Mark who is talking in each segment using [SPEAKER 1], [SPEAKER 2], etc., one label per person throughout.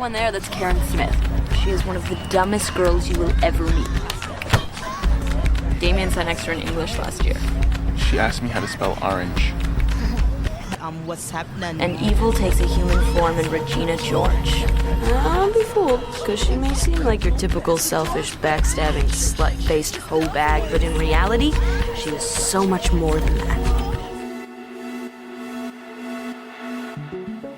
[SPEAKER 1] One there, that's Karen Smith. She is one of the dumbest girls you will ever meet. Damien sat next to her in English last year.
[SPEAKER 2] She asked me how to spell orange.
[SPEAKER 3] What's happening?
[SPEAKER 1] And evil takes a human form in Regina George. Don't be fooled, because she may seem like your typical selfish, backstabbing, slut-faced hoe bag, but in reality, she is so much more than that.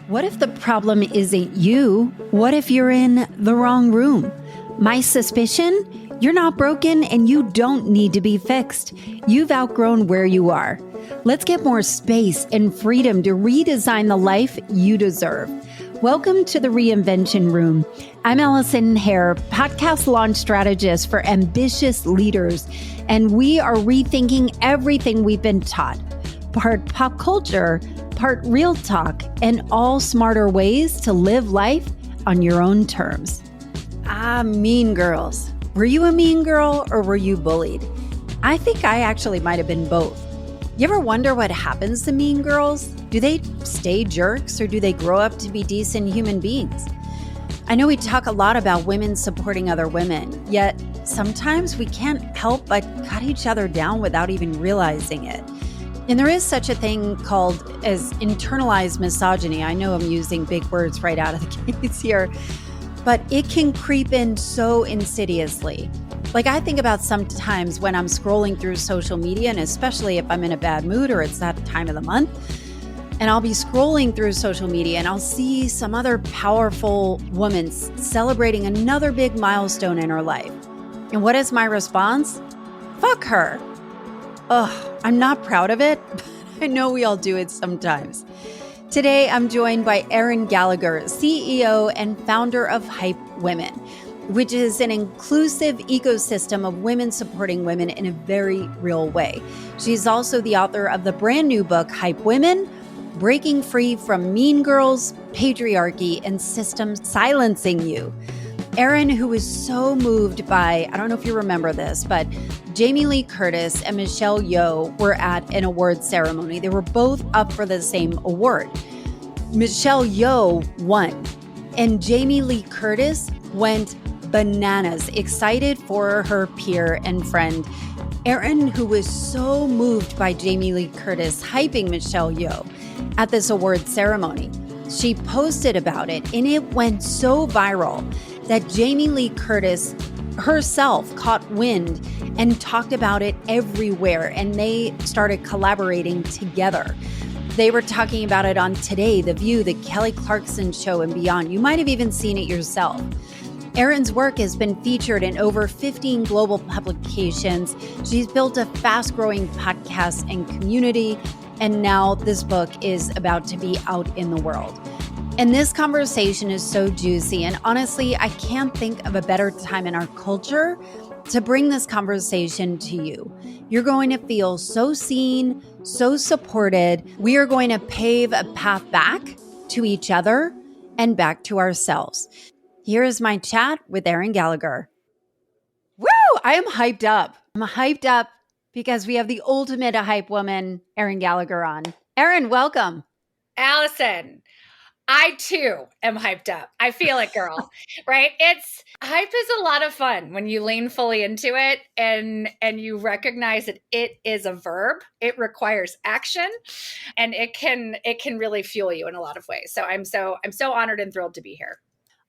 [SPEAKER 4] What if the problem isn't you? What if you're in the wrong room? My suspicion? You're not broken and you don't need to be fixed. You've outgrown where you are. Let's get more space and freedom to redesign the life you deserve. Welcome to the Reinvention Room. I'm Allison Hare, podcast launch strategist for ambitious leaders, and we are rethinking everything we've been taught. Part pop culture, part real talk, and all smarter ways to live life on your own terms. Mean girls. Were you a mean girl or were you bullied? I think I actually might have been both. You ever wonder what happens to mean girls? Do they stay jerks or do they grow up to be decent human beings? I know we talk a lot about women supporting other women, yet sometimes we can't help but cut each other down without even realizing it. And there is such a thing called as internalized misogyny. I know I'm using big words right out of the gates here, but it can creep in so insidiously. Like I think about sometimes when I'm scrolling through social media, and especially if I'm in a bad mood or it's that time of the month, and I'll be scrolling through social media and I'll see some other powerful woman celebrating another big milestone in her life. And what is my response? Fuck her. Ugh, I'm not proud of it, but I know we all do it sometimes. Today, I'm joined by Erin Gallagher, CEO and founder of Hype Women, which is an inclusive ecosystem of women supporting women in a very real way. She's also the author of the brand new book, Hype Women, Breaking Free from Mean Girls, Patriarchy, and Systems Silencing You. Erin, who was so moved by, I don't know if you remember this, but Jamie Lee Curtis and Michelle Yeoh were at an award ceremony. They were both up for the same award. Michelle Yeoh won, and Jamie Lee Curtis went bananas, excited for her peer and friend. Erin, who was so moved by Jamie Lee Curtis hyping Michelle Yeoh at this award ceremony, she posted about it, and it went so viral that Jamie Lee Curtis herself caught wind and talked about it everywhere, and they started collaborating together. They were talking about it on Today, The View, The Kelly Clarkson Show, and beyond. You might have even seen it yourself. Erin's work has been featured in over 15 global publications. She's built a fast-growing podcast and community, and now this book is about to be out in the world. And this conversation is so juicy. And honestly, I can't think of a better time in our culture to bring this conversation to you. You're going to feel so seen, so supported. We are going to pave a path back to each other and back to ourselves. Here is my chat with Erin Gallagher. Woo! I am hyped up. I'm hyped up because we have the ultimate hype woman, Erin Gallagher, on. Erin, welcome.
[SPEAKER 5] Allison, I too am hyped up. I feel it, girl. Right? Hype is a lot of fun when you lean fully into it and you recognize that it is a verb. It requires action, and it can really fuel you in a lot of ways. So I'm so honored and thrilled to be here.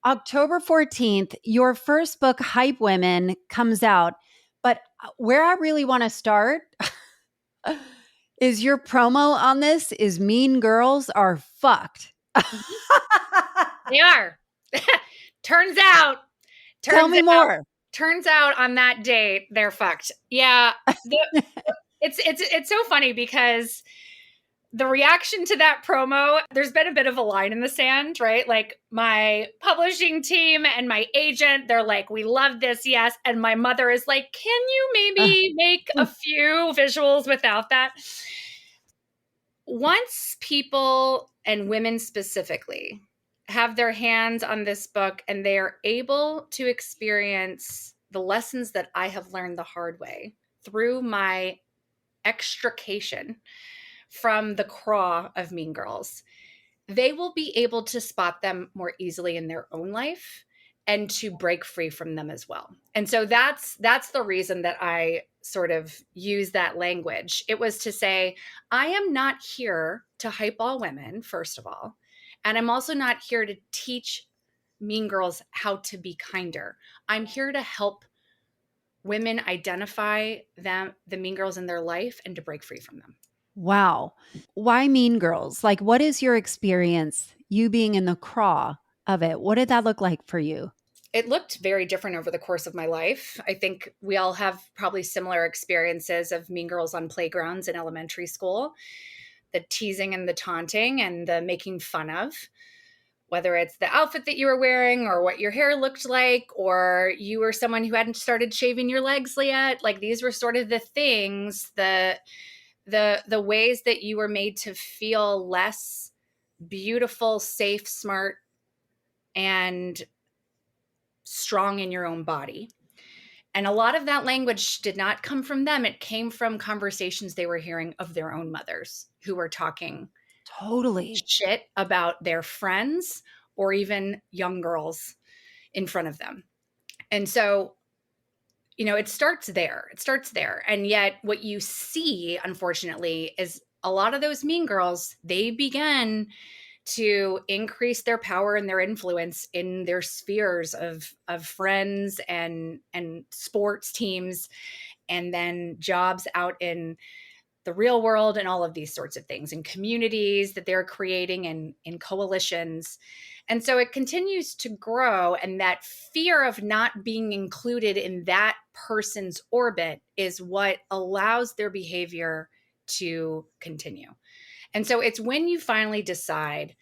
[SPEAKER 4] October 14th, your first book, Hype Women, comes out. But where I really want to start is your promo on this is Mean Girls Are Fucked.
[SPEAKER 5] They are. Turns out.
[SPEAKER 4] Tell me more.
[SPEAKER 5] Turns out on that date, they're fucked. Yeah. It's so funny because the reaction to that promo, there's been a bit of a line in the sand, right? Like my publishing team and my agent, they're like, we love this, yes. And my mother is like, can you maybe make a few visuals without that? Once people, and women specifically, have their hands on this book and they are able to experience the lessons that I have learned the hard way through my extrication from the craw of Mean Girls, they will be able to spot them more easily in their own life and to break free from them as well. And so that's the reason that I sort of use that language. It was to say, I am not here to hype all women, first of all. And I'm also not here to teach mean girls how to be kinder. I'm here to help women identify the mean girls in their life, and to break free from them.
[SPEAKER 4] Wow. Why Mean Girls? Like, what is your experience, you being in the craw of it? What did that look like for you?
[SPEAKER 5] It looked very different over the course of my life. I think we all have probably similar experiences of mean girls on playgrounds in elementary school, the teasing and the taunting and the making fun of, whether it's the outfit that you were wearing or what your hair looked like, or you were someone who hadn't started shaving your legs yet. Like, these were sort of the things, the ways that you were made to feel less beautiful, safe, smart, and strong in your own body. And a lot of that language did not come from them. It came from conversations they were hearing of their own mothers, who were talking
[SPEAKER 4] Totally.
[SPEAKER 5] shit about their friends or even young girls in front of them. And so, it starts there. And yet what you see, unfortunately, is a lot of those mean girls, they begin to increase their power and their influence in their spheres of friends and sports teams, and then jobs out in the real world, and all of these sorts of things, and communities that they're creating, and in coalitions. And so it continues to grow. And that fear of not being included in that person's orbit is what allows their behavior to continue. And so it's when you finally decide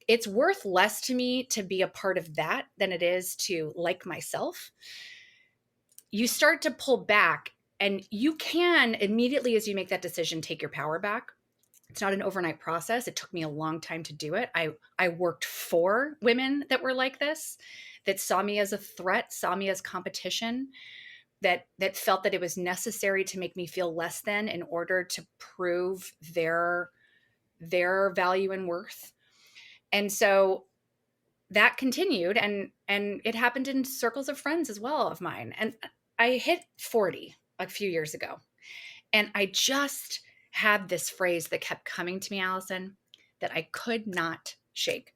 [SPEAKER 5] it's worth less to me to be a part of that than it is to like myself, you start to pull back. And you can, immediately as you make that decision, take your power back. It's not an overnight process. It took me a long time to do it. I worked for women that were like this, that saw me as a threat, saw me as competition, that felt that it was necessary to make me feel less than in order to prove their value and worth. And so that continued, and it happened in circles of friends as well of mine. And I hit 40 a few years ago, and I just had this phrase that kept coming to me, Allison, that I could not shake.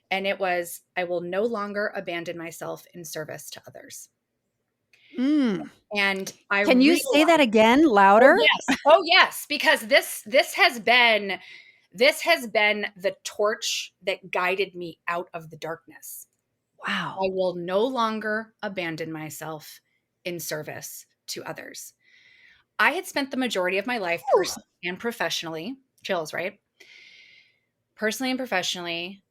[SPEAKER 5] And it was, I will no longer abandon myself in service to others.
[SPEAKER 4] Mm.
[SPEAKER 5] And I
[SPEAKER 4] Can you say that again louder?
[SPEAKER 5] Oh yes, because this has been the torch that guided me out of the darkness.
[SPEAKER 4] Wow.
[SPEAKER 5] I will no longer abandon myself in service to others. I had spent the majority of my life personally and professionally, chills, right? Personally and professionally,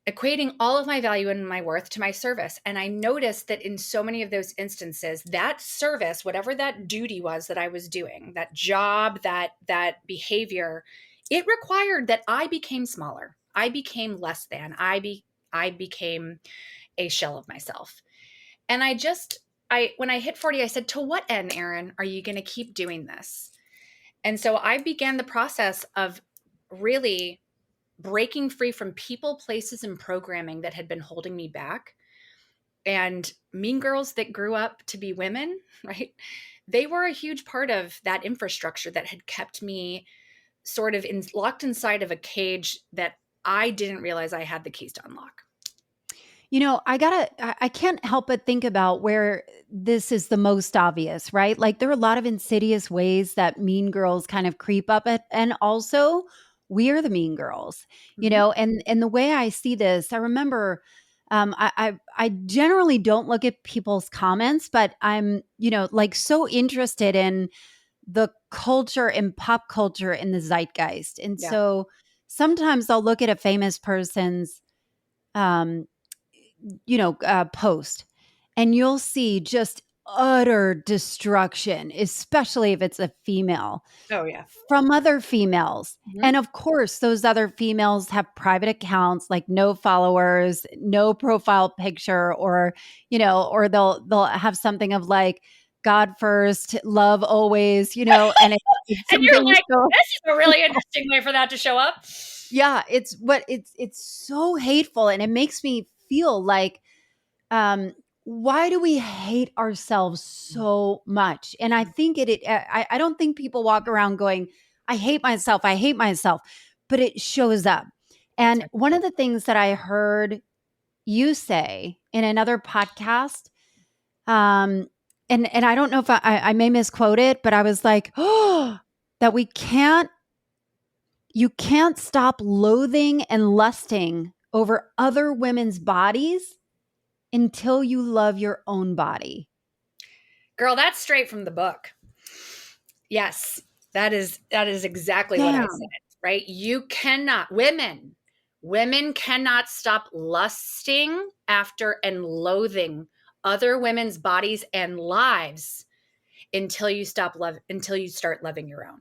[SPEAKER 5] equating all of my value and my worth to my service. And I noticed that in so many of those instances, that service, whatever that duty was that I was doing, that job, that behavior, it required that I became smaller. I became less than. I became a shell of myself. And when I hit 40, I said, to what end, Erin, are you going to keep doing this? And so I began the process of really breaking free from people, places, and programming that had been holding me back. And mean girls that grew up to be women, right? They were a huge part of that infrastructure that had kept me sort of locked inside of a cage that I didn't realize I had the keys to unlock.
[SPEAKER 4] I can't help but think about where this is the most obvious, right? Like, there are a lot of insidious ways that mean girls kind of creep up and also we are the mean girls, and the way I see this, I remember, I generally don't look at people's comments, but I'm, like, so interested in the culture and pop culture in the zeitgeist. And so sometimes I'll look at a famous person's, post, and you'll see just utter destruction, especially if it's a female.
[SPEAKER 5] Oh yeah.
[SPEAKER 4] From other females.
[SPEAKER 5] Mm-hmm.
[SPEAKER 4] And of course, those other females have private accounts, like no followers, no profile picture, or they'll have something of like, God first, love always, and
[SPEAKER 5] and you're like, this is a really interesting way for that to show up.
[SPEAKER 4] Yeah, it's so hateful, and it makes me feel like, um why do we hate ourselves so much? And I think I don't think people walk around going, I hate myself, I hate myself, but it shows up.
[SPEAKER 5] That's
[SPEAKER 4] And
[SPEAKER 5] right.
[SPEAKER 4] one of the things that I heard you say in another podcast, um and I don't know if I may misquote it, but I was like, oh, that you can't stop loathing and lusting over other women's bodies until you love your own body.
[SPEAKER 5] Girl, that's straight from the book. Yes, that is exactly what I
[SPEAKER 4] Damn.
[SPEAKER 5] said, right? You cannot, women cannot stop lusting after and loathing other women's bodies and lives until you start loving your own.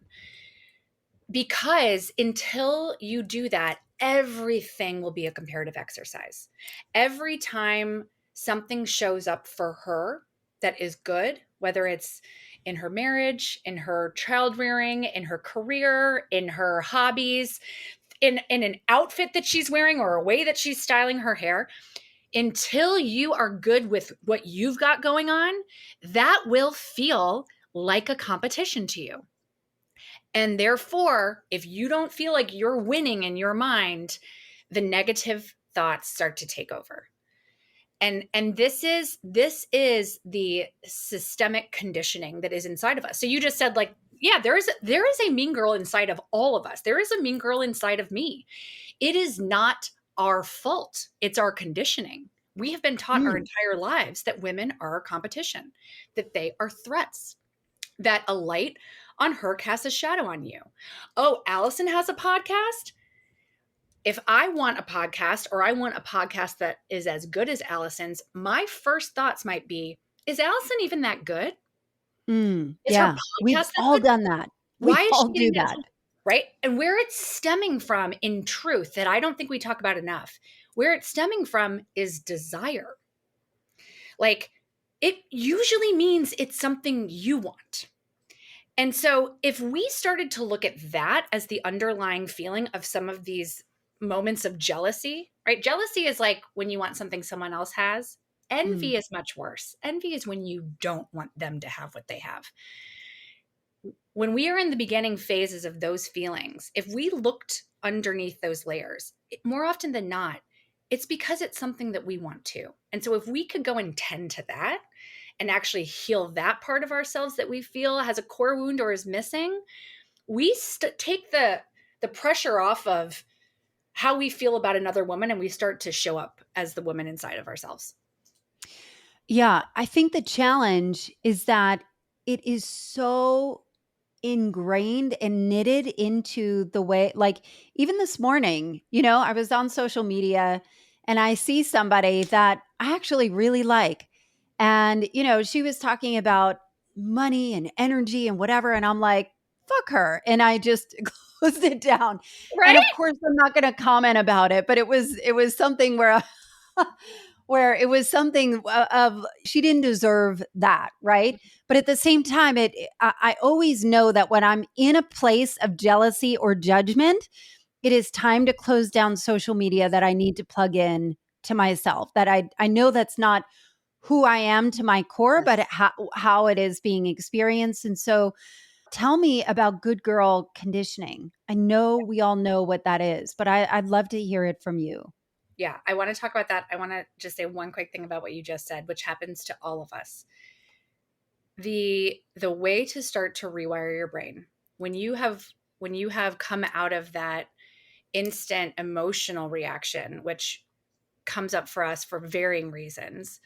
[SPEAKER 5] Because until you do that, everything will be a comparative exercise. Every time something shows up for her that is good, whether it's in her marriage, in her child rearing, in her career, in her hobbies, in an outfit that she's wearing or a way that she's styling her hair, until you are good with what you've got going on, that will feel like a competition to you. And therefore, if you don't feel like you're winning in your mind, the negative thoughts start to take over. And this is the systemic conditioning that is inside of us. So you just said, like, yeah, there is a mean girl inside of all of us. There is a mean girl inside of me. It is not our fault. It's our conditioning. We have been taught our
[SPEAKER 4] Mm.
[SPEAKER 5] entire lives that women are a competition, that they are threats, that a light on her casts a shadow on you. Oh, Allison has a podcast. If I want a podcast, or I want a podcast that is as good as Allison's, my first thoughts might be, is Allison even that good? Is her
[SPEAKER 4] Yeah, we've
[SPEAKER 5] podcast that
[SPEAKER 4] all
[SPEAKER 5] good?
[SPEAKER 4] done that. We
[SPEAKER 5] Why is
[SPEAKER 4] all
[SPEAKER 5] she
[SPEAKER 4] do
[SPEAKER 5] getting that?
[SPEAKER 4] that.
[SPEAKER 5] Right? And where it's stemming from, in truth, that I don't think we talk about enough, where it's stemming from is desire. Like, it usually means it's something you want. And so, if we started to look at that as the underlying feeling of some of these moments of jealousy, right? Jealousy is like when you want something someone else has.
[SPEAKER 4] Mm.
[SPEAKER 5] Envy is much worse. Envy is when you don't want them to have what they have. When we are in the beginning phases of those feelings, if we looked underneath those layers, more often than not, it's because it's something that we want to. And so, if we could go and tend to that and actually heal that part of ourselves that we feel has a core wound or is missing, we take the pressure off of how we feel about another woman, and we start to show up as the woman inside of ourselves.
[SPEAKER 4] Yeah, I think the challenge is that it is so ingrained and knitted into the way, like, even this morning, I was on social media and I see somebody that I actually really like. And, she was talking about money and energy and whatever. And I'm like, fuck her. And I just closed it down. And
[SPEAKER 5] Right?
[SPEAKER 4] of course, I'm not going to comment about it, but it was something where where it was something of she didn't deserve that, right? But at the same time, I always know that when I'm in a place of jealousy or judgment, it is time to close down social media, that I need to plug in to myself, that I know that's not who I am to my core, but
[SPEAKER 5] Yes.
[SPEAKER 4] how it is being experienced. And so tell me about good girl conditioning. I know we all know what that is, but I'd love to hear it from you.
[SPEAKER 5] Yeah, I want to talk about that. I want to just say one quick thing about what you just said, which happens to all of us. The way to start to rewire your brain, when you have come out of that instant emotional reaction, which comes up for us for varying reasons,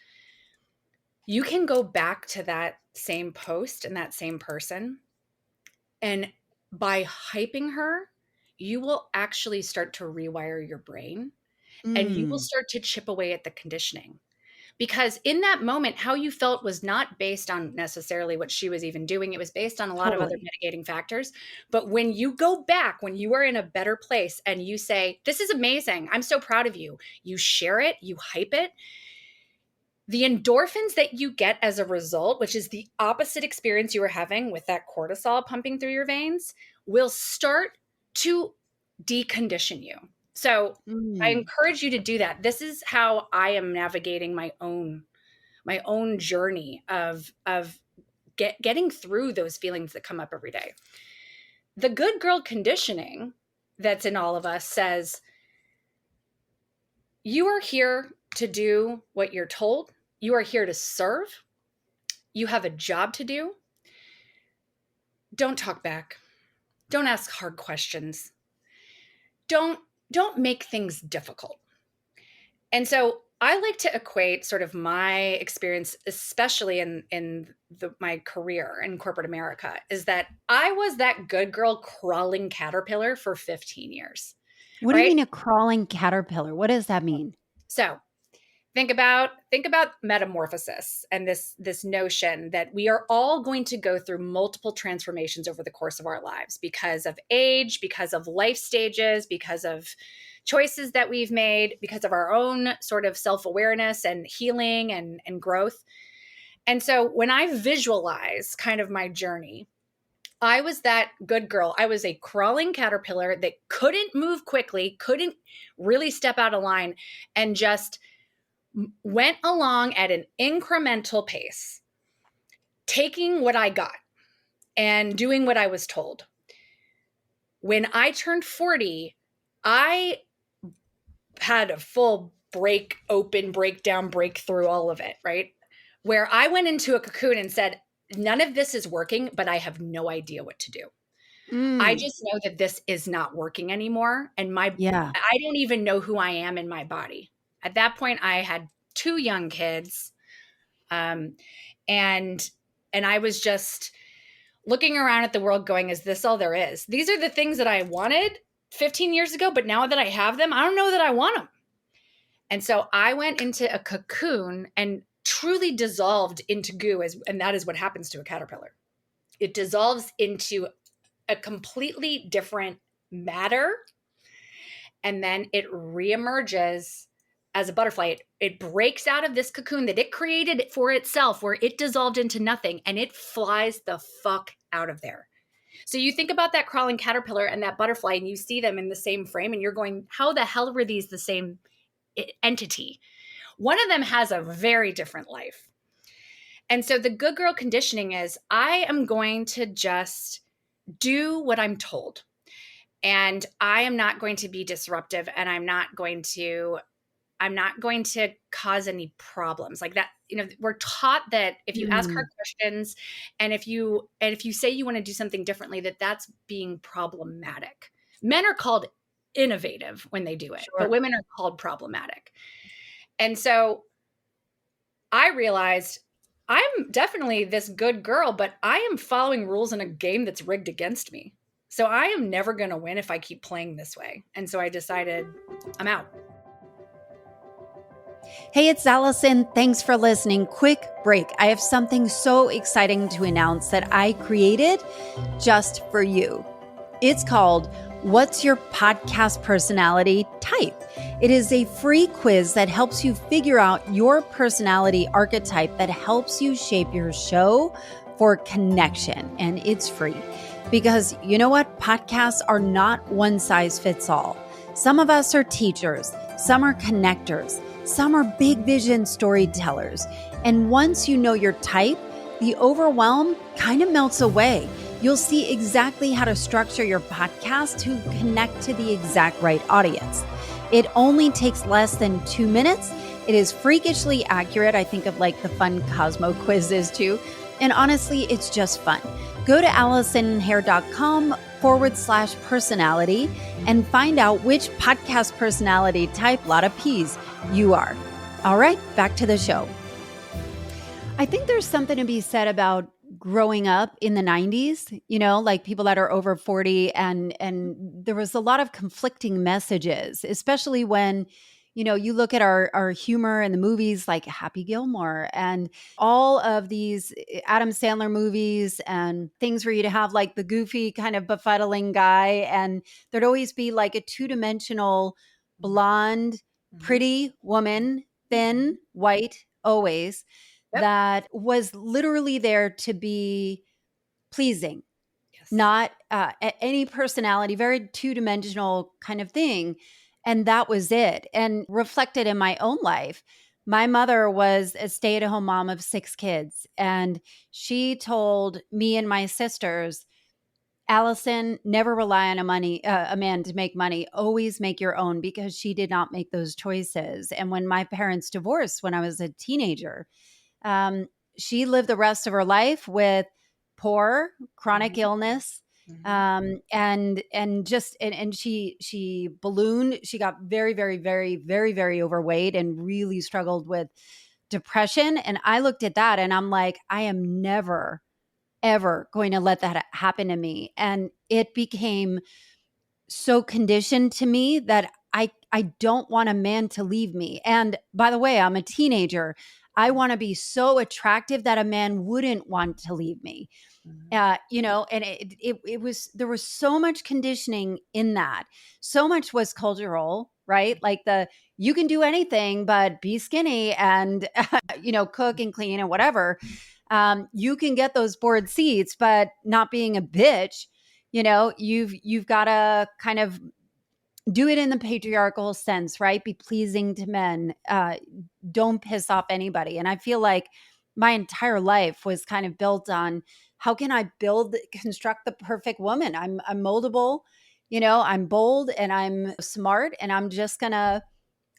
[SPEAKER 5] you can go back to that same post and that same person, and by hyping her, you will actually start to rewire your brain, and you will
[SPEAKER 4] Mm,
[SPEAKER 5] start to chip away at the conditioning. Because in that moment, how you felt was not based on necessarily what she was even doing. It was based on a lot of other
[SPEAKER 4] totally.
[SPEAKER 5] mitigating factors. But when you go back, when you are in a better place and you say, this is amazing, I'm so proud of you, you share it, you hype it, the endorphins that you get as a result, which is the opposite experience you were having with that cortisol pumping through your veins, will start to decondition you. So I encourage you to do that. This is how I am navigating my own journey of getting through those feelings that come up every day. The good girl conditioning that's in all of us says, you are here to do what you're told. You are here to serve. You have a job to do. Don't talk back. Don't ask hard questions. Don't make things difficult. And so I like to equate sort of my experience, especially in my career in corporate America, is that I was that good girl crawling caterpillar for 15 years.
[SPEAKER 4] What do you mean a crawling caterpillar? What does that mean?
[SPEAKER 5] So think about metamorphosis and this notion that we are all going to go through multiple transformations over the course of our lives because of age, because of life stages, because of choices that we've made, because of our own sort of self-awareness and healing and growth. And so when I visualize kind of my journey, I was that good girl. I was a crawling caterpillar that couldn't move quickly, couldn't really step out of line, and just went along at an incremental pace, taking what I got and doing what I was told. When I turned 40, I had a full breakthrough, all of it, right? Where I went into a cocoon and said, none of this is working, but I have no idea what to do. I just know that this is not working anymore. And I don't even know who I am in my body. At that point, I had 2 young kids. And I was just looking around at the world going, is this all there is? These are the things that I wanted 15 years ago, but now that I have them, I don't know that I want them. And so I went into a cocoon and truly dissolved into goo, and that is what happens to a caterpillar. It dissolves into a completely different matter, and then it reemerges as a butterfly. It breaks out of this cocoon that it created for itself, where it dissolved into nothing, and it flies the fuck out of there. So you think about that crawling caterpillar and that butterfly, and you see them in the same frame, and you're going, how the hell were these the same entity? One of them has a very different life. And so the good girl conditioning is, I am going to just do what I'm told. And I am not going to be disruptive, and I'm not going to cause any problems like that. You know, we're taught that if you ask hard questions, and if you say you want to do something differently, that's being problematic. Men are called innovative when they do it, but women are called problematic. And so I realized I'm definitely this good girl, but I am following rules in a game that's rigged against me. So I am never going to win if I keep playing this way. And so I decided I'm out.
[SPEAKER 4] Hey, it's Allison. Thanks for listening. Quick break. I have something so exciting to announce that I created just for you. It's called What's Your Podcast Personality Type? It is a free quiz that helps you figure out your personality archetype that helps you shape your show for connection. And it's free because you know what? Podcasts are not one size fits all. Some of us are teachers, some are connectors, some are big vision storytellers. And once you know your type, the overwhelm kind of melts away. You'll see exactly how to structure your podcast to connect to the exact right audience. It only takes less than 2 minutes. It is freakishly accurate. I think of like the fun Cosmo quizzes too. And honestly, it's just fun. Go to AllisonHair.com/personality and find out which podcast personality type, lot of P's, you are. All right, back to the show. I think there's something to be said about growing up in the 90s, you know, like people that are over 40, and there was a lot of conflicting messages, especially when, you know, you look at our humor in the movies like Happy Gilmore and all of these Adam Sandler movies and things where you'd have like the goofy kind of befuddling guy, and there'd always be like a 2-dimensional blonde, pretty woman, thin, white, always. Yep. That was literally there to be pleasing.
[SPEAKER 5] Yes.
[SPEAKER 4] not any personality, very two-dimensional kind of thing. And that was it. And reflected in my own life, my mother was a stay-at-home mom of 6 kids. And she told me and my sisters, Allison, never rely on a man to make money. Always make your own, because she did not make those choices. And when my parents divorced when I was a teenager, um, she lived the rest of her life with poor chronic illness. And she ballooned. She got very, very, very, very, very overweight and really struggled with depression. And I looked at that and I'm like, I am never, ever going to let that happen to me. And it became so conditioned to me that I don't want a man to leave me. And by the way, I'm a teenager. I want to be so attractive that a man wouldn't want to leave me. And it was, there was so much conditioning in that. So much was cultural, right? Like you can do anything but be skinny and cook and clean and whatever. You can get those board seats, but not being a bitch. You've got to kind of do it in the patriarchal sense, right? Be pleasing to men. Don't piss off anybody. And I feel like my entire life was kind of built on, how can I construct the perfect woman? I'm moldable, I'm bold and I'm smart, and I'm just gonna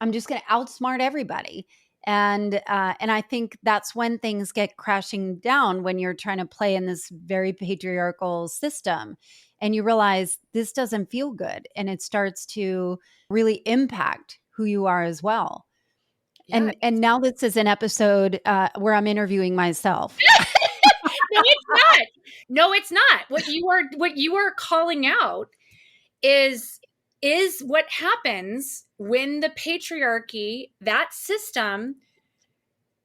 [SPEAKER 4] outsmart everybody. And I think that's when things get crashing down, when you're trying to play in this very patriarchal system and you realize this doesn't feel good, and it starts to really impact who you are as well.
[SPEAKER 5] Yeah.
[SPEAKER 4] And now this is an episode where I'm interviewing myself.
[SPEAKER 5] No, it's not. No, it's not. What you are calling out is what happens when the patriarchy, that system,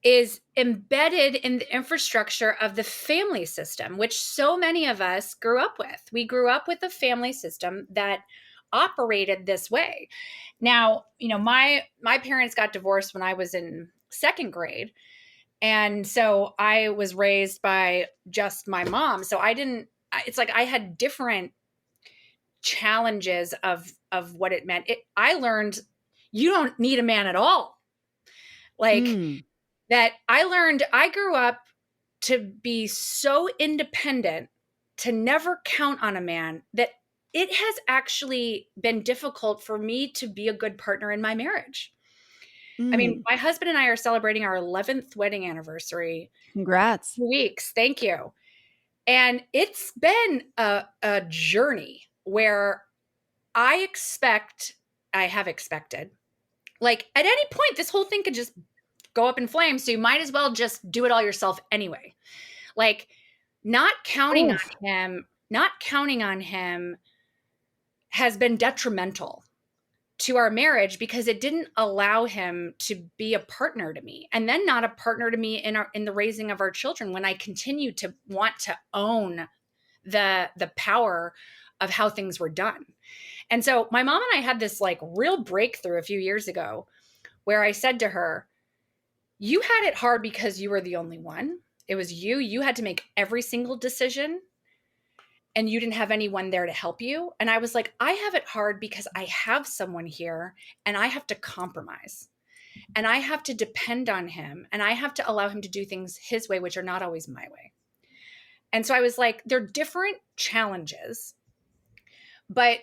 [SPEAKER 5] is embedded in the infrastructure of the family system, which so many of us grew up with. We grew up with a family system that operated this way. Now, my parents got divorced when I was in second grade. And so I was raised by just my mom. So it's like I had different challenges of what it meant. I learned you don't need a man at all. That I grew up to be so independent, to never count on a man, that it has actually been difficult for me to be a good partner in my marriage. I mean, my husband and I are celebrating our 11th wedding anniversary.
[SPEAKER 4] Congrats.
[SPEAKER 5] 2 weeks. Thank you. And it's been a journey where I have expected, like, at any point, this whole thing could just go up in flames. So you might as well just do it all yourself anyway. Like, not counting on him has been detrimental to our marriage, because it didn't allow him to be a partner to me, and then not a partner to me in the raising of our children, when I continue to want to own the power of how things were done. And so my mom and I had this like real breakthrough a few years ago, where I said to her, you had it hard because you were the only one. It was you had to make every single decision, and you didn't have anyone there to help you. And I was like, I have it hard because I have someone here, and I have to compromise, and I have to depend on him, and I have to allow him to do things his way, which are not always my way. And so I was like, they're different challenges, but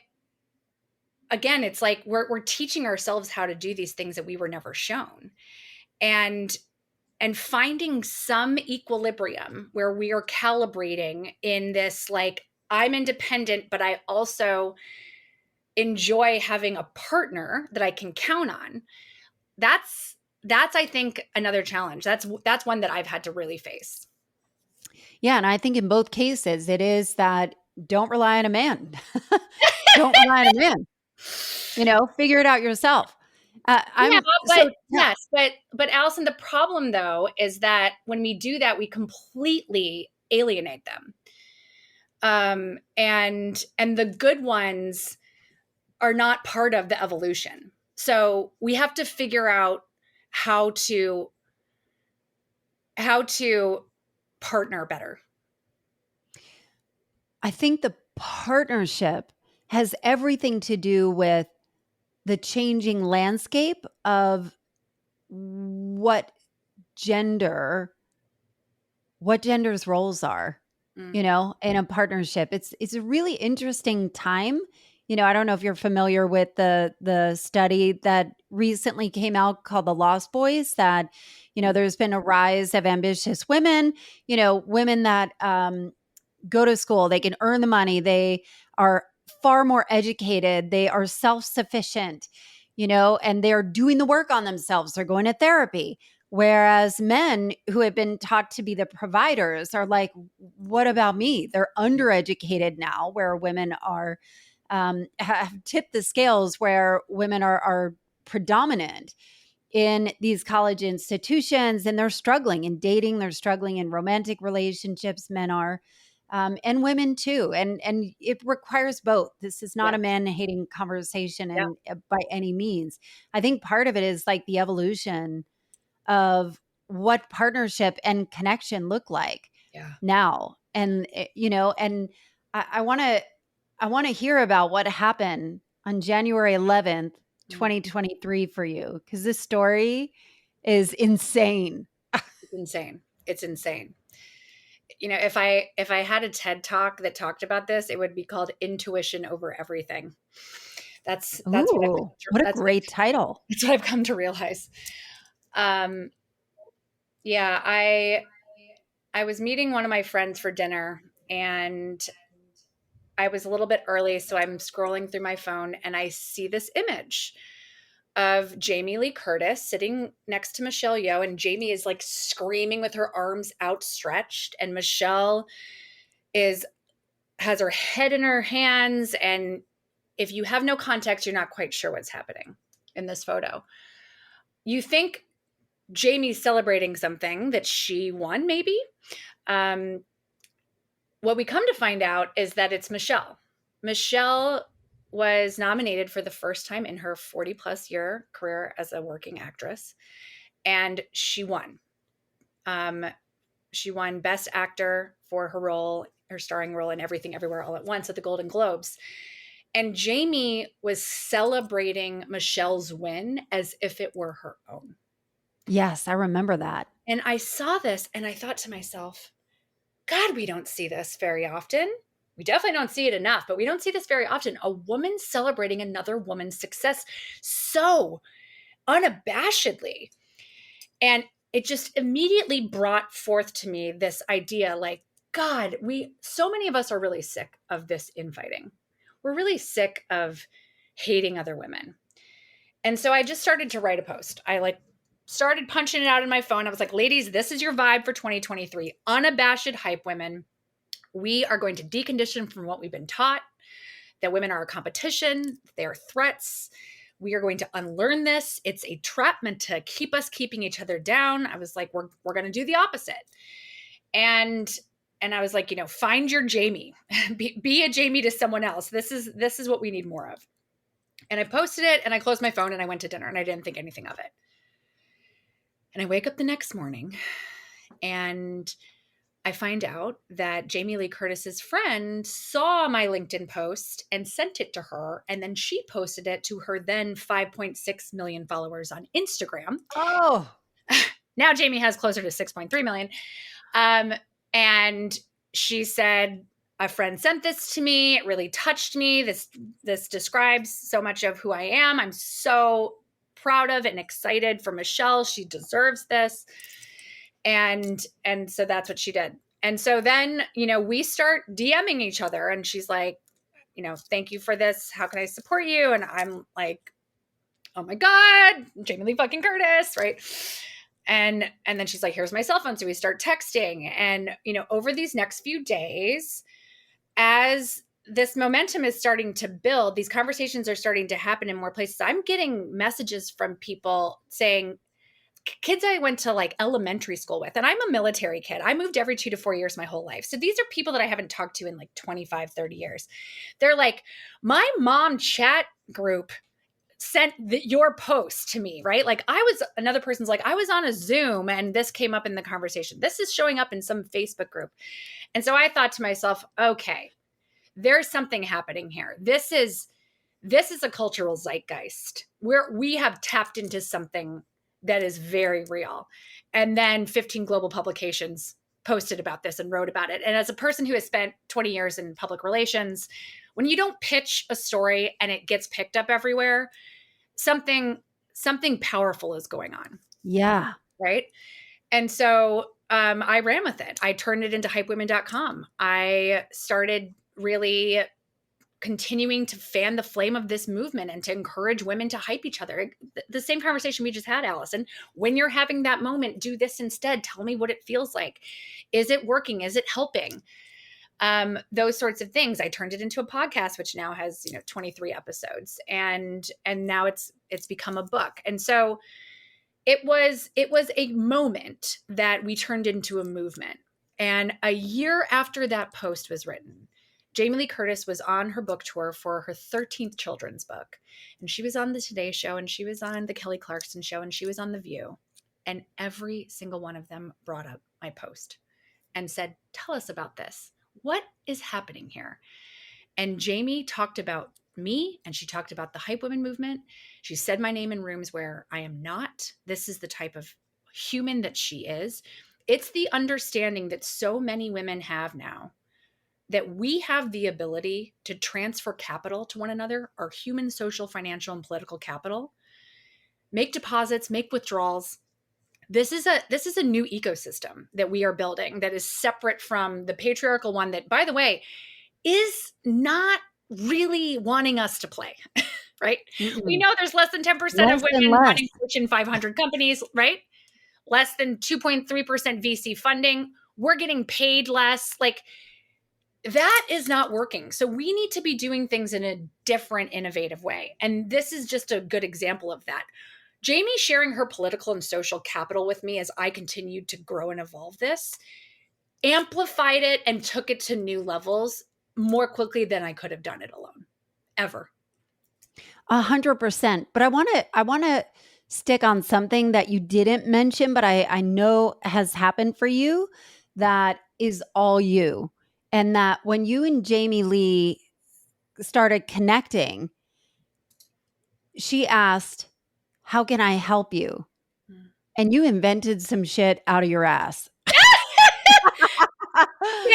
[SPEAKER 5] again, it's like we're teaching ourselves how to do these things that we were never shown. And finding some equilibrium where we are calibrating in this, like, I'm independent, but I also enjoy having a partner that I can count on. That's I think another challenge. That's one that I've had to really face.
[SPEAKER 4] Yeah. And I think in both cases, it is that don't rely on a man. Don't rely on a man. Figure it out yourself.
[SPEAKER 5] Yes. But Allison, the problem though, is that when we do that, we completely alienate them. And the good ones are not part of the evolution. So we have to figure out how to partner better.
[SPEAKER 4] I think the partnership has everything to do with the changing landscape of what gender, what gender's roles are,
[SPEAKER 5] Mm.
[SPEAKER 4] you know, in a partnership. It's a really interesting time. You know, I don't know if you're familiar with the study that recently came out called The Lost Boys, that, you know, there's been a rise of ambitious women, you know, women that go to school, they can earn the money, they are far more educated, they are self-sufficient, you know, and they're doing the work on themselves, they're going to therapy. Whereas men who have been taught to be the providers are like, what about me? They're undereducated now, where women are have tipped the scales, where women are predominant in these college institutions, and they're struggling in dating, they're struggling in romantic relationships, men are, and women too. And it requires both. This is not
[SPEAKER 5] Yeah.
[SPEAKER 4] a man hating conversation,
[SPEAKER 5] Yeah.
[SPEAKER 4] and by any means. I think part of it is like the evolution of what partnership and connection look like
[SPEAKER 5] Yeah.
[SPEAKER 4] now. And you know, and I want to hear about what happened on January 11th,
[SPEAKER 5] Mm.
[SPEAKER 4] 2023 for you, because this story is insane.
[SPEAKER 5] It's insane. It's insane. You know, if I had a TED talk that talked about this, it would be called Intuition Over Everything. That's what
[SPEAKER 4] Ooh, what a great title.
[SPEAKER 5] that's what I've come to realize. Um, yeah, I was meeting one of my friends for dinner, and I was a little bit early, so I'm scrolling through my phone and I see this image of Jamie Lee Curtis sitting next to Michelle Yeoh, and Jamie is like screaming with her arms outstretched, and Michelle is has her head in her hands, and if you have no context, you're not quite sure what's happening in this photo. You think Jamie's celebrating something that she won, maybe. What we come to find out is that it's Michelle. Michelle was nominated for the first time in her 40 plus year career as a working actress, and she won. She won Best Actor for her role, her starring role in Everything Everywhere All at Once at the Golden Globes. And Jamie was celebrating Michelle's win as if it were her own.
[SPEAKER 4] Yes, I remember that.
[SPEAKER 5] And I saw this and I thought to myself, God, we don't see this very often. We definitely don't see it enough, but we don't see this very often. A woman celebrating another woman's success so unabashedly. And it just immediately brought forth to me this idea, like, God, so many of us are really sick of this infighting. We're really sick of hating other women. And so I just started to write a post. I started punching it out in my phone. I was like, ladies, this is your vibe for 2023. Unabashed hype women. We are going to decondition from what we've been taught, that women are a competition, they're threats. We are going to unlearn this. It's a trap meant to keep us keeping each other down. I was like, we're going to do the opposite. And I was like, find your Jamie, be a Jamie to someone else. This is what we need more of. And I posted it and I closed my phone and I went to dinner and I didn't think anything of it. And I wake up the next morning and I find out that Jamie Lee Curtis's friend saw my LinkedIn post and sent it to her. And then she posted it to her then 5.6 million followers on Instagram.
[SPEAKER 4] Oh,
[SPEAKER 5] now Jamie has closer to 6.3 million. And she said, a friend sent this to me. It really touched me. This describes so much of who I am. I'm so proud of and excited for Michelle. She deserves this. And so that's what she did. And so then, we start DMing each other and she's like, thank you for this. How can I support you? And I'm like, oh my God, Jamie Lee fucking Curtis. Right. And then she's like, here's my cell phone. So we start texting. And, over these next few days, as this momentum is starting to build, these conversations are starting to happen in more places. I'm getting messages from people saying, kids I went to elementary school with, and I'm a military kid. I moved every 2 to 4 years my whole life. So these are people that I haven't talked to in 25, 30 years. They're like, my mom chat group sent your post to me, right? Another person's like, I was on a Zoom and this came up in the conversation. This is showing up in some Facebook group. And so I thought to myself, okay, there's something happening here. This is a cultural zeitgeist where we have tapped into something that is very real. And then 15 global publications posted about this and wrote about it. And as a person who has spent 20 years in public relations, when you don't pitch a story and it gets picked up everywhere, something powerful is going on.
[SPEAKER 4] Yeah.
[SPEAKER 5] Right. And so I ran with it. I turned it into hypewomen.com. I started really continuing to fan the flame of this movement and to encourage women to hype each other. The same conversation we just had, Allison. When you're having that moment, do this instead. Tell me what it feels like. Is it working? Is it helping? Those sorts of things. I turned it into a podcast, which now has 23 episodes, and now it's become a book. And so it was a moment that we turned into a movement. And a year after that post was written, Jamie Lee Curtis was on her book tour for her 13th children's book. And she was on the Today Show, and she was on the Kelly Clarkson Show, and she was on The View. And every single one of them brought up my post and said, tell us about this. What is happening here? And Jamie talked about me, and she talked about the Hype Women movement. She said my name in rooms where I am not. This is the type of human that she is. It's the understanding that so many women have now, that we have the ability to transfer capital to one another, our human, social, financial, and political capital, make deposits, make withdrawals. This is a new ecosystem that we are building that is separate from the patriarchal one that, by the way, is not really wanting us to play, right? Mm-hmm. We know there's less than 10% of women running Fortune 500 companies, right? Less than 2.3% VC funding. We're getting paid less. Like, that is not working. So we need to be doing things in a different, innovative way. And this is just a good example of that. Jamie sharing her political and social capital with me as I continued to grow and evolve this, amplified it and took it to new levels more quickly than I could have done it alone, ever.
[SPEAKER 4] 100%. But I want to stick on something that you didn't mention, but I know has happened for you that is all you. And that when you and Jamie Lee started connecting, she asked, how can I help you? And you invented some shit out of your ass.
[SPEAKER 5] Yeah,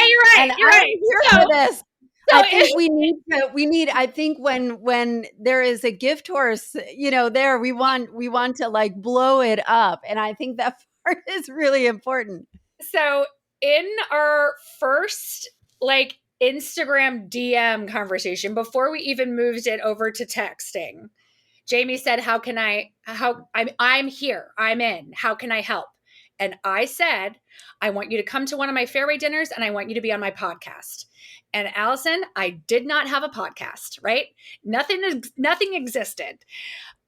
[SPEAKER 5] you're right. You're right.
[SPEAKER 4] Here for this. So I think we need, I think when there is a gift horse, there, we want to like blow it up. And I think that part is really important.
[SPEAKER 5] So in our first Instagram DM conversation, before we even moved it over to texting, Jamie said, I'm here, I'm in, how can I help? And I said, I want you to come to one of my fairway dinners and I want you to be on my podcast. And Allison, I did not have a podcast, right? Nothing existed.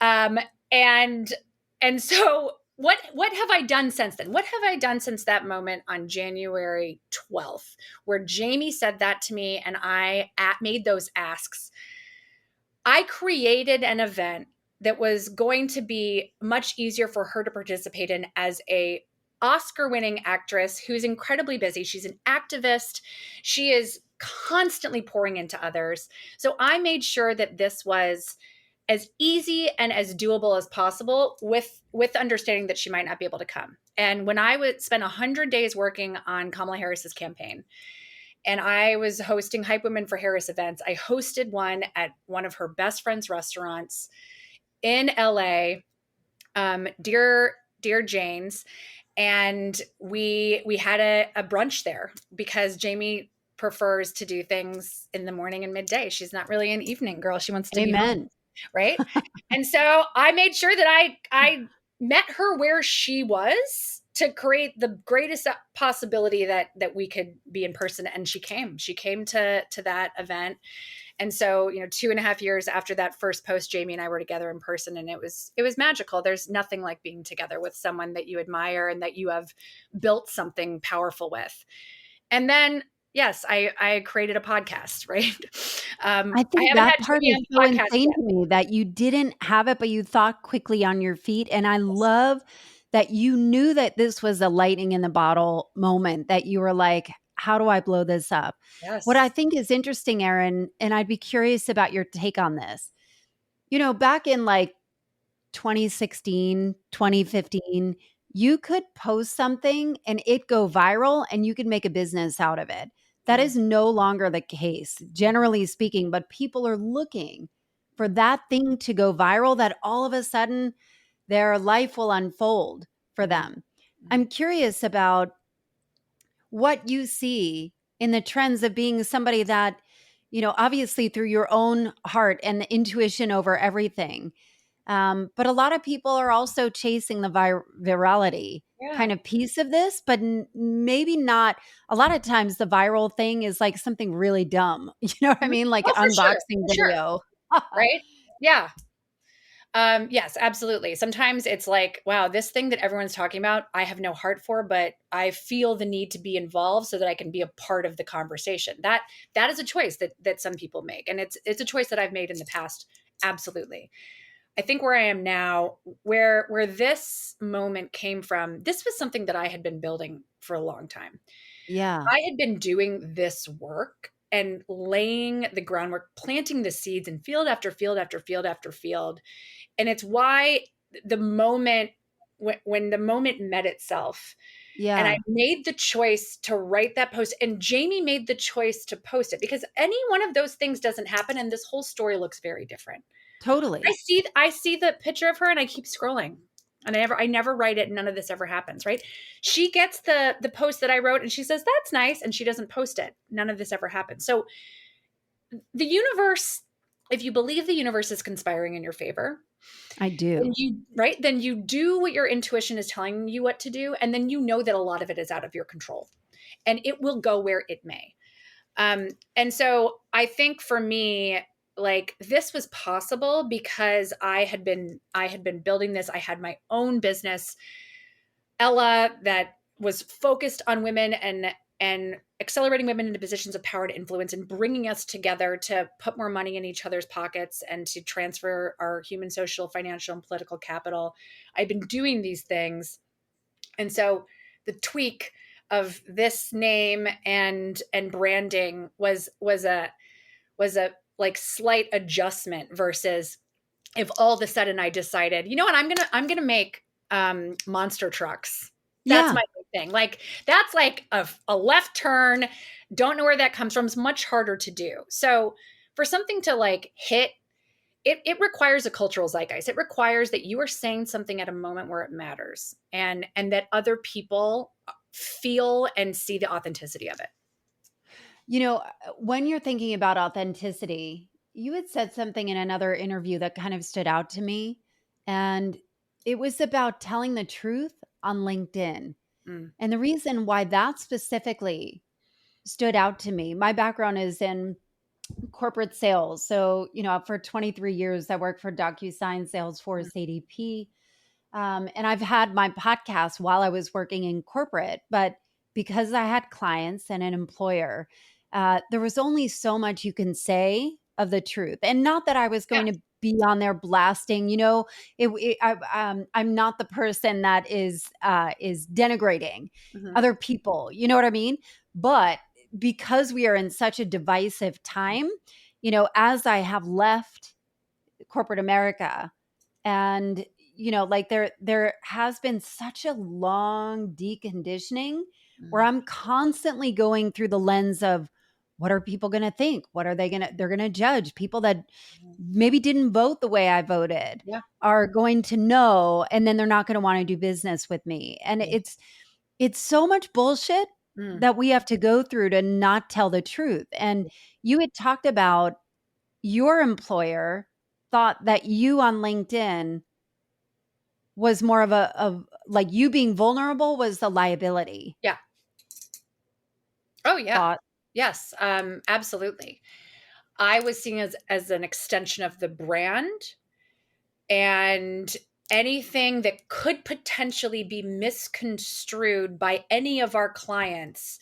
[SPEAKER 5] And so what have I done since then? What have I done since that moment on January 12th, where Jamie said that to me and I made those asks? I created an event that was going to be much easier for her to participate in as a Oscar-winning actress who's incredibly busy. She's an activist. She is constantly pouring into others. So I made sure that this was as easy and as doable as possible with understanding that she might not be able to come. And when I would spend 100 days working on Kamala Harris's campaign, and I was hosting Hype Women for Harris events, I hosted one at one of her best friend's restaurants in LA, Dear Jane's. And we had a brunch there because Jamie prefers to do things in the morning and midday. She's not really an evening girl. She wants to be home, right? And so I made sure that I met her where she was to create the greatest possibility that we could be in person. And she came to that event. And so, 2.5 years after that first post, Jamie and I were together in person, and it was magical. There's nothing like being together with someone that you admire and that you have built something powerful with. And then, yes, I created a podcast, right?
[SPEAKER 4] I think that part is so insane to me that you didn't have it, but you thought quickly on your feet. And I love that you knew that this was a lightning in the bottle moment, that you were like, how do I blow this up?
[SPEAKER 5] Yes.
[SPEAKER 4] What I think is interesting, Erin, and I'd be curious about your take on this. Back in like 2016, 2015, you could post something and it go viral and you could make a business out of it. That
[SPEAKER 5] Mm.
[SPEAKER 4] is no longer the case, generally speaking, but people are looking for that thing to go viral that all of a sudden their life will unfold for
[SPEAKER 5] Mhm.
[SPEAKER 4] them. I'm curious about what you see in the trends of being somebody that, obviously through your own heart and the intuition over everything. But a lot of people are also chasing the virality
[SPEAKER 5] Yeah.
[SPEAKER 4] kind of piece of this, but maybe not. A lot of times the viral thing is like something really dumb. You know what I
[SPEAKER 5] Mhm.
[SPEAKER 4] mean? Like
[SPEAKER 5] Oh,
[SPEAKER 4] an
[SPEAKER 5] for sure.
[SPEAKER 4] unboxing
[SPEAKER 5] For sure.
[SPEAKER 4] video.
[SPEAKER 5] Right. Yeah. Yes, absolutely. Sometimes it's like, wow, this thing that everyone's talking about, I have no heart for, but I feel the need to be involved so that I can be a part of the conversation. That is a choice that some people make, and it's a choice that I've made in the past. Absolutely. I think where I am now, where this moment came from, this was something that I had been building for a long time.
[SPEAKER 4] Yeah.
[SPEAKER 5] I had been doing this work and laying the groundwork, planting the seeds in field after field after field after field. And it's why the moment when the moment met itself and I
[SPEAKER 4] Yeah.
[SPEAKER 5] made the choice to write that post and Jamie made the choice to post it, because any one of those things doesn't happen and this whole story looks very different.
[SPEAKER 4] Totally.
[SPEAKER 5] I see the picture of her and I keep scrolling. And I never write it. None of this ever happens, right? She gets the post that I wrote and she says, "That's nice." And she doesn't post it. None of this ever happens. So the universe, if you believe the universe is conspiring in your favor,
[SPEAKER 4] I do.
[SPEAKER 5] then you do what your intuition is telling you what to do. And then you know that a lot of it is out of your control and it will go where it may. And so I think for me, like this was possible because I had been building this. I had my own business, Ella, that was focused on women and accelerating women into positions of power to influence and bringing us together to put more money in each other's pockets and to transfer our human, social, financial, and political capital. I've been doing these things. And so the tweak of this name and branding was a like slight adjustment versus if all of a sudden I decided, you know what, I'm gonna make monster trucks. That's
[SPEAKER 4] Yeah.
[SPEAKER 5] my thing. Like that's like a left turn. Don't know where that comes from. It's much harder to do. So for something to like hit, it requires a cultural zeitgeist. It requires that you are saying something at a moment where it matters and that other people feel and see the authenticity of it.
[SPEAKER 4] When you're thinking about authenticity, you had said something in another interview that kind of stood out to me. And it was about telling the truth on LinkedIn.
[SPEAKER 5] Mm.
[SPEAKER 4] And the reason why that specifically stood out to me, my background is in corporate sales. So, for 23 years, I worked for DocuSign, Salesforce, ADP. And I've had my podcast while I was working in corporate, but because I had clients and an employer, there was only so much you can say of the truth. And not that I was
[SPEAKER 5] Yeah.
[SPEAKER 4] going to be on there blasting, I'm not the person that is denigrating
[SPEAKER 5] Mhm.
[SPEAKER 4] other people. You know what I mean? But because we are in such a divisive time, as I have left corporate America, and like there has been such a long deconditioning where
[SPEAKER 5] Mm.
[SPEAKER 4] I'm constantly going through the lens of what are people going to think, what are they're going to judge. People that maybe didn't vote the way I voted
[SPEAKER 5] Yeah.
[SPEAKER 4] are going to know, and then they're not going to want to do business with me. And
[SPEAKER 5] Mm.
[SPEAKER 4] it's so much bullshit
[SPEAKER 5] Mm.
[SPEAKER 4] that we have to go through to not tell the truth. And you had talked about your employer thought that you on LinkedIn was more of like you being vulnerable was the liability
[SPEAKER 5] Yeah. Oh yeah.
[SPEAKER 4] thought.
[SPEAKER 5] Yes. Absolutely. I was seen as an extension of the brand, and anything that could potentially be misconstrued by any of our clients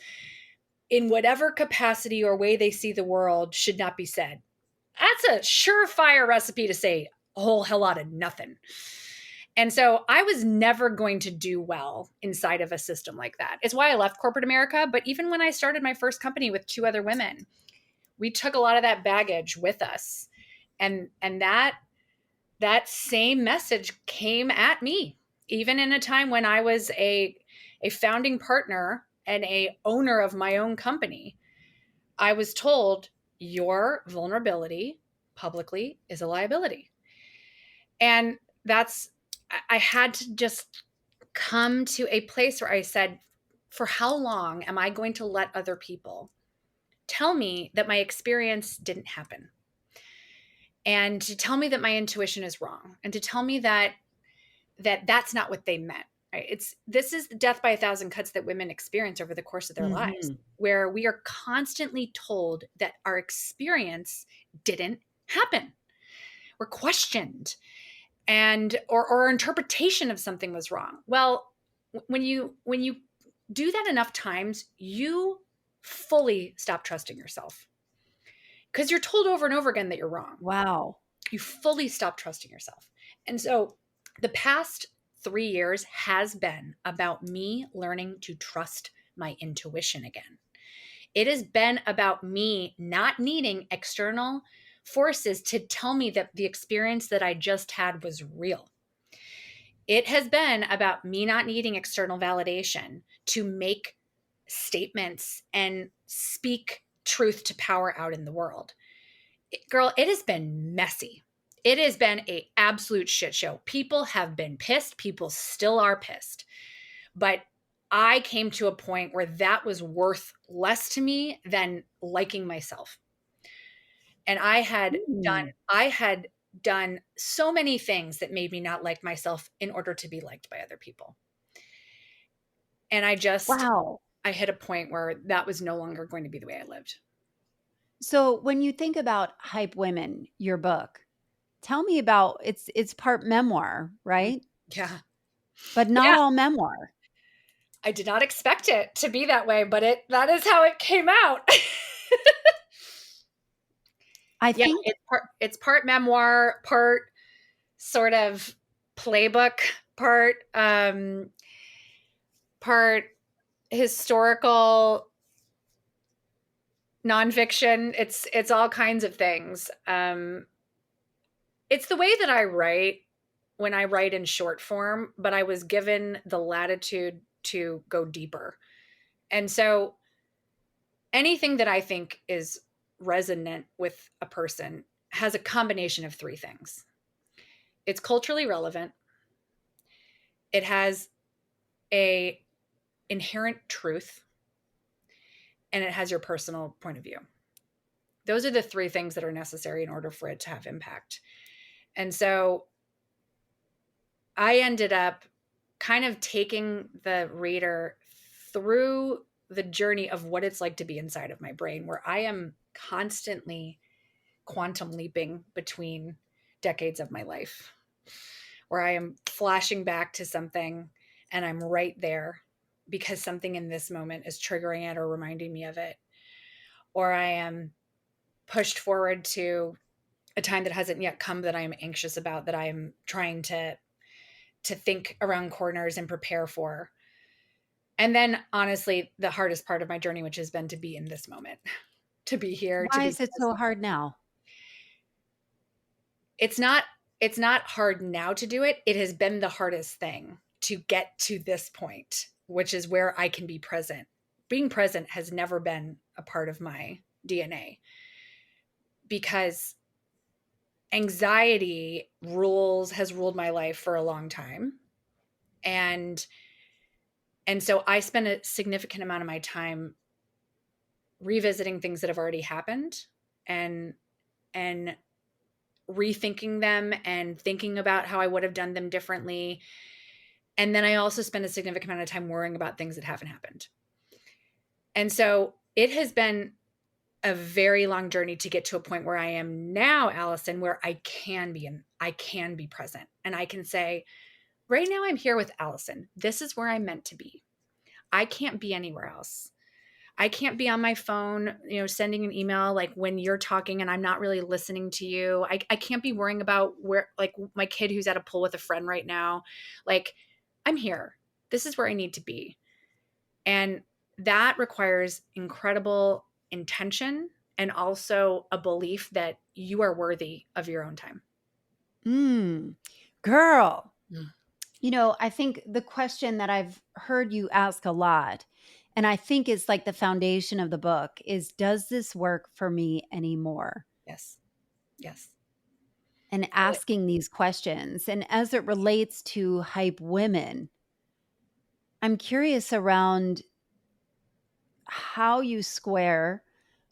[SPEAKER 5] in whatever capacity or way they see the world should not be said. That's a surefire recipe to say a whole hell lot of nothing. And so I was never going to do well inside of a system like that. It's why I left corporate America. But even when I started my first company with 2 other women, we took a lot of that baggage with us. And that same message came at me, even in a time when I was a founding partner and a owner of my own company. I was told your vulnerability publicly is a liability. And I had to just come to a place where I said, for how long am I going to let other people tell me that my experience didn't happen? And to tell me that my intuition is wrong, and to tell me that that's not what they meant. Right? This is the death by a thousand cuts that women experience over the course of their lives, where we are constantly told that our experience didn't happen. We're questioned, and or our interpretation of something was wrong. Well, when you do that enough times, you fully stop trusting yourself, because you're told over and over again that you're wrong.
[SPEAKER 4] Wow.
[SPEAKER 5] You fully stop trusting yourself. And so the past 3 years has been about me learning to trust my intuition again. It has been about me not needing external forces to tell me that the experience that I just had was real. It has been about me not needing external validation to make statements and speak truth to power out in the world. Girl, it has been messy. It has been an absolute shit show. People have been pissed. People still are pissed. But I came to a point where that was worth less to me than liking myself. And I had done so many things that made me not like myself in order to be liked by other people. And I hit a point where that was no longer going to be the way I lived.
[SPEAKER 4] So when you think about Hype Women, your book, tell me about it's part memoir, right?
[SPEAKER 5] Yeah.
[SPEAKER 4] But not all memoir.
[SPEAKER 5] I did not expect it to be that way, but that is how it came out.
[SPEAKER 4] I think
[SPEAKER 5] it's part memoir, part sort of playbook, part historical nonfiction. It's all kinds of things. It's the way that I write when I write in short form, but I was given the latitude to go deeper. And so anything that I think is resonant with a person has a combination of 3 things. It's culturally relevant. It has a inherent truth, and it has your personal point of view. Those are the 3 things that are necessary in order for it to have impact. And so I ended up kind of taking the reader through the journey of what it's like to be inside of my brain, where I am constantly quantum leaping between decades of my life, where I am flashing back to something and I'm right there because something in this moment is triggering it or reminding me of it. Or I am pushed forward to a time that hasn't yet come that I am anxious about, that I am trying to think around corners and prepare for. And then honestly, the hardest part of my journey, which has been to be in this moment, to be here.
[SPEAKER 4] Why is it so hard now?
[SPEAKER 5] It's not hard now to do it. It has been the hardest thing to get to this point, which is where I can be present. Being present has never been a part of my DNA, because anxiety has ruled my life for a long time. And so I spend a significant amount of my time revisiting things that have already happened and rethinking them and thinking about how I would have done them differently. And then I also spend a significant amount of time worrying about things that haven't happened. And so it has been a very long journey to get to a point where I am now, Allison, where I can be present. And I can say, right now I'm here with Allison. This is where I'm meant to be. I can't be anywhere else. I can't be on my phone, sending an email like when you're talking and I'm not really listening to you. I can't be worrying about where, like, my kid who's at a pool with a friend right now. Like, I'm here. This is where I need to be. And that requires incredible intention and also a belief that you are worthy of your own time.
[SPEAKER 4] Girl.
[SPEAKER 5] Mm.
[SPEAKER 4] I think the question that I've heard you ask a lot, and I think is like the foundation of the book, is does this work for me anymore?
[SPEAKER 5] Yes. Yes.
[SPEAKER 4] And asking these questions. And as it relates to hype women, I'm curious around how you square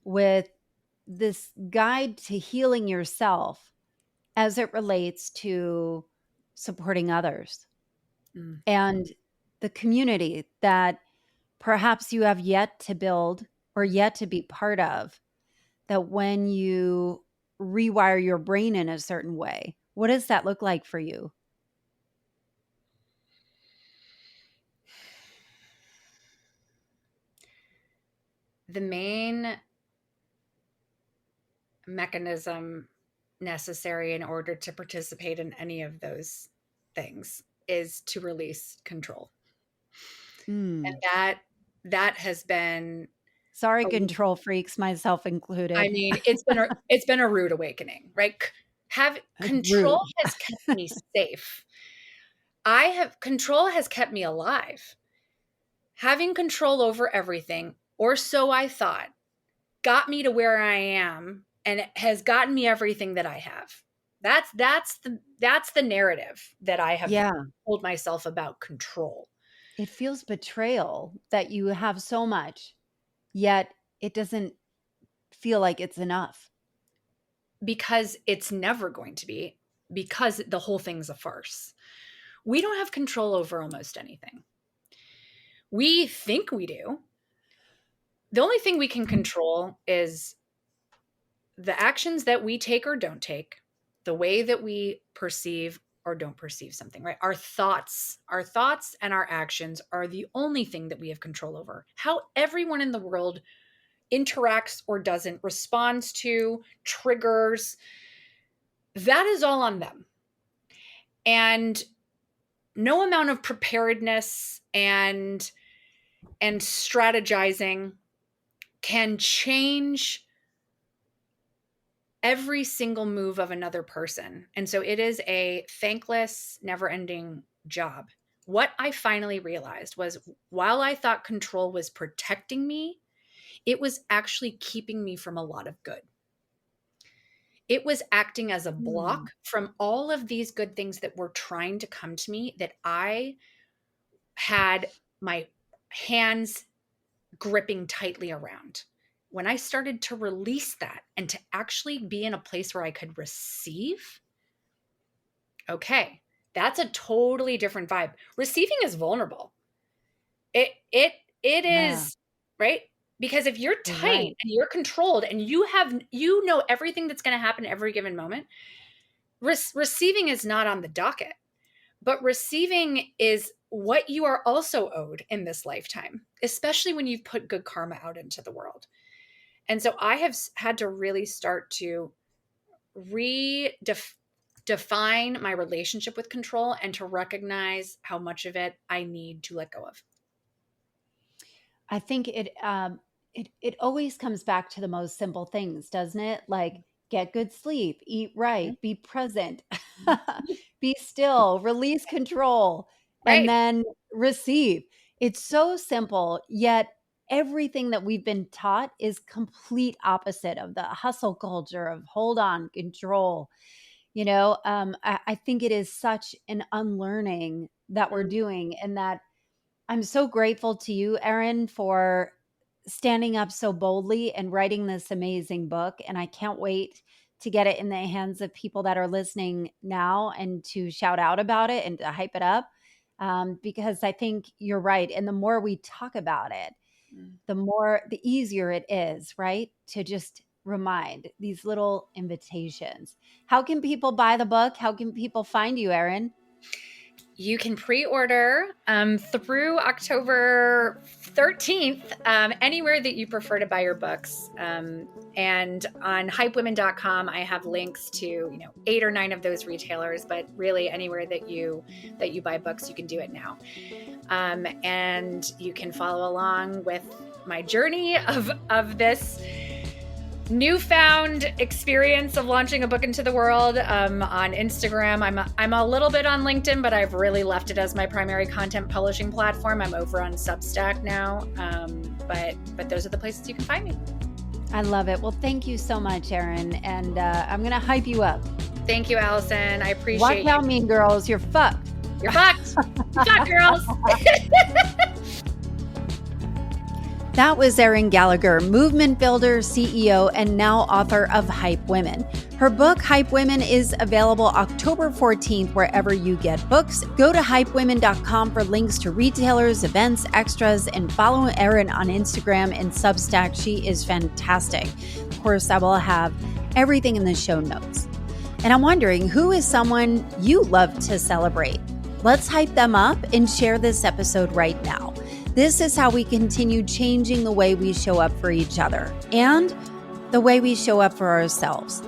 [SPEAKER 4] with this guide to healing yourself as it relates to supporting others
[SPEAKER 5] Mm.
[SPEAKER 4] and the community that perhaps you have yet to build or yet to be part of, that when you rewire your brain in a certain way, what does that look like for you?
[SPEAKER 5] The main mechanism necessary in order to participate in any of those things is to release control. And that has been
[SPEAKER 4] Sorry,
[SPEAKER 5] a,
[SPEAKER 4] control freaks, myself included.
[SPEAKER 5] it's been a rude awakening, right? Have control
[SPEAKER 4] Rude.
[SPEAKER 5] has kept me safe. Control has kept me alive. Having control over everything, or so I thought, got me to where I am and it has gotten me everything that I have. That's the narrative that I have
[SPEAKER 4] Yeah.
[SPEAKER 5] told myself about control.
[SPEAKER 4] It feels betrayal that you have so much, yet it doesn't feel like it's enough.
[SPEAKER 5] Because it's never going to be, because the whole thing's a farce. We don't have control over almost anything. We think we do. The only thing we can control is the actions that we take or don't take, the way that we perceive or don't perceive something, right? Our thoughts and our actions are the only thing that we have control over. How everyone in the world interacts or doesn't, responds to, triggers, that is all on them. And no amount of preparedness and strategizing can change every single move of another person. And so it is a thankless, never-ending job. What I finally realized was, while I thought control was protecting me, it was actually keeping me from a lot of good. It was acting as a block from all of these good things that were trying to come to me, that I had my hands gripping tightly around. When I started to release that and to actually be in a place where I could receive, okay, that's a totally different vibe. Receiving is vulnerable. It
[SPEAKER 4] Yeah,
[SPEAKER 5] is, right? Because if you're
[SPEAKER 4] you're
[SPEAKER 5] tight
[SPEAKER 4] right.
[SPEAKER 5] and you're controlled and you know everything that's going to happen every given moment, receiving is not on the docket. But receiving is what you are also owed in this lifetime, especially when you've put good karma out into the world. And so I have had to really start to define my relationship with control and to recognize how much of it I need to let go of.
[SPEAKER 4] I think it always comes back to the most simple things, doesn't it? Like get good sleep, eat right, be present, be still, release control, and
[SPEAKER 5] Right.
[SPEAKER 4] then receive. It's so simple, yet everything that we've been taught is complete opposite of the hustle culture of hold on, control. I think it is such an unlearning that we're doing, and that I'm so grateful to you, Erin, for standing up so boldly and writing this amazing book. And I can't wait to get it in the hands of people that are listening now and to shout out about it and to hype it up. Because I think you're right. And the more we talk about it, the easier it is, right? To just remind these little invitations. How can people buy the book? How can people find you, Erin?
[SPEAKER 5] you can pre-order through October 13th, anywhere that you prefer to buy your books. And on hypewomen.com, I have links to 8 or 9 of those retailers, but really anywhere that you buy books, you can do it now. And you can follow along with my journey of this newfound experience of launching a book into the world on Instagram. I'm a little bit on LinkedIn, but I've really left it as my primary content publishing platform. I'm over on Substack now, but those are the places you can find me.
[SPEAKER 4] I love it. Well, thank you so much, Erin, and I'm gonna hype you up.
[SPEAKER 5] Thank you, Allison. I appreciate
[SPEAKER 4] Watch
[SPEAKER 5] you.
[SPEAKER 4] out, mean girls. You're fucked.
[SPEAKER 5] You're fucked. Fuck, girls.
[SPEAKER 4] That was Erin Gallagher, movement builder, CEO, and now author of Hype Women. Her book, Hype Women, is available October 14th wherever you get books. Go to hypewomen.com for links to retailers, events, extras, and follow Erin on Instagram and Substack. She is fantastic. Of course, I will have everything in the show notes. And I'm wondering, who is someone you love to celebrate? Let's hype them up and share this episode right now. This is how we continue changing the way we show up for each other and the way we show up for ourselves.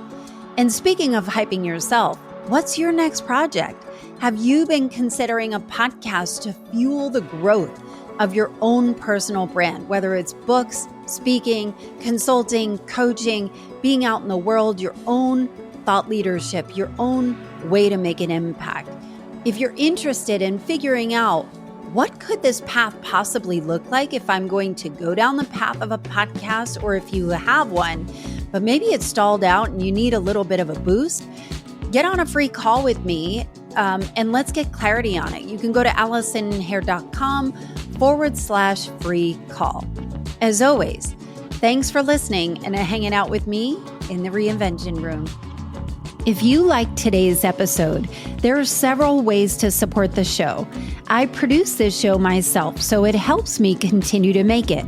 [SPEAKER 4] And speaking of hyping yourself, what's your next project? Have you been considering a podcast to fuel the growth of your own personal brand, whether it's books, speaking, consulting, coaching, being out in the world, your own thought leadership, your own way to make an impact? If you're interested in figuring out what could this path possibly look like if I'm going to go down the path of a podcast, or if you have one, but maybe it's stalled out and you need a little bit of a boost, get on a free call with me and let's get clarity on it. You can go to AllisonHare.com/free call. As always, thanks for listening and hanging out with me in the Reinvention Room. If you liked today's episode, there are several ways to support the show. I produce this show myself, so it helps me continue to make it.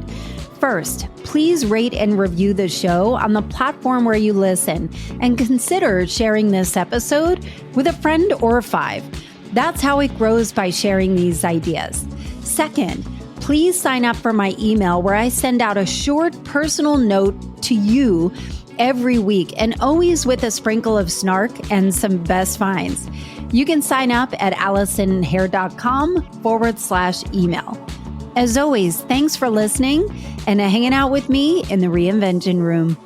[SPEAKER 4] First, please rate and review the show on the platform where you listen, and consider sharing this episode with a friend or 5. That's how it grows, by sharing these ideas. Second, please sign up for my email where I send out a short personal note to you every week, and always with a sprinkle of snark and some best finds. You can sign up at AllisonHare.com/email. As always, thanks for listening and hanging out with me in the Reinvention Room.